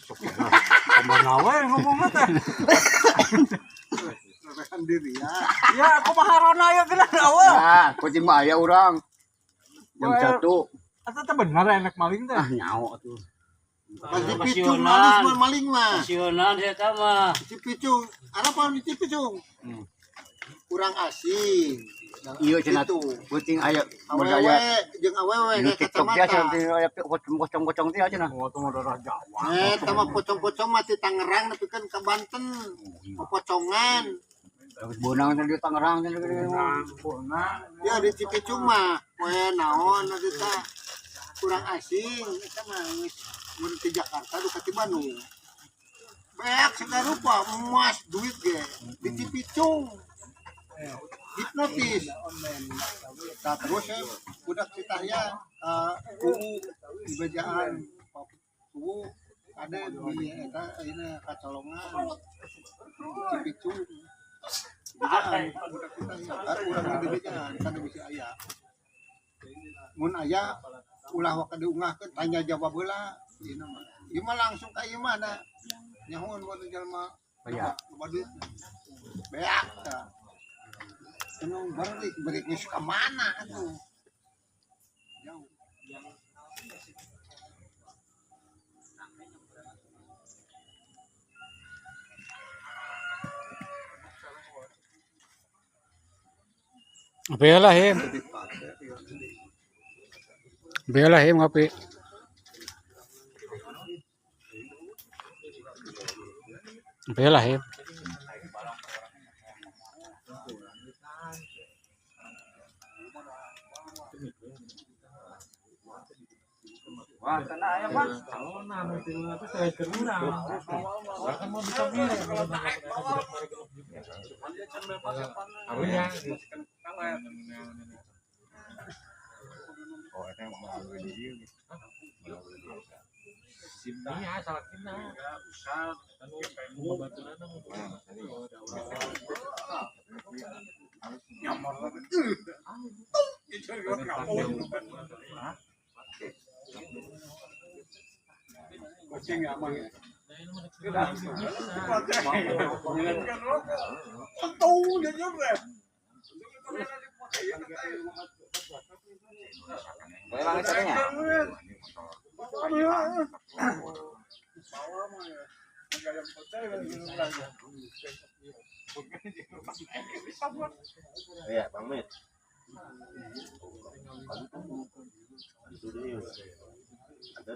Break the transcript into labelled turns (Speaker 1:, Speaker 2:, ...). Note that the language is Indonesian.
Speaker 1: Pemanawe ngomongna teh.
Speaker 2: Rekan diri ya.
Speaker 1: Ya, aku maharona aya geus eueuh.
Speaker 3: Ah, kucing mah aya urang. Jam 1.
Speaker 1: Atuh teh bener enak maling teh.
Speaker 3: Ah, nyaho atuh.
Speaker 2: Masih picung manis mah maling mah.
Speaker 4: Pasionan eta mah.
Speaker 2: Si picung, apa si picung? Kurang asin.
Speaker 3: Iya cenah kucing aya
Speaker 2: Awewe jeung awewe
Speaker 3: di
Speaker 2: ke
Speaker 3: TikTok dia
Speaker 2: kacamata.
Speaker 3: cenah aya pocong-pocong teh cenah.
Speaker 1: Oh, teh darah Jawa.
Speaker 2: Tama pocong-pocong mah ti Tangerang tapi kan ke Banten. Pocongan.
Speaker 3: Terus bonang di Tangerang cenah geuning mah.
Speaker 2: Ya di Cipicung mah poe naon atuh teh kurang asin eta mah geus mun ti Jakarta duka ti Bandung. Beak segala rupa emas duit ge di Cipicung. Hipnotis. Nah, terus budak kita ya kubu di bajaan kubu ada di eta ayeuna kacolongan Cipicung. Bejaan budak kita ya urang di bejaan kana bisi aya. Mun aya ulah wa diungahkeun tanya jawab heula ieu mah. Ieu mah langsung ka ieu mah da nyahoon buat jelema
Speaker 3: Aya.
Speaker 2: Badut. Beak tah. Cenung beri geus ka mana atuh. Jauh.
Speaker 5: Bela him. Bela him ngopi. Bela him.
Speaker 1: Wah, kana aya Pak. Calona nanti itu saya keruna. Bahkan mau bisa milih kalau Arunya oh, eta mau di ieu. Simnya salah kina. Usah anu pembantunana nyamor. Kucing ya mah. Tahu dia juga.
Speaker 4: Memang caranya.
Speaker 2: Ya, Bang Mit. Ada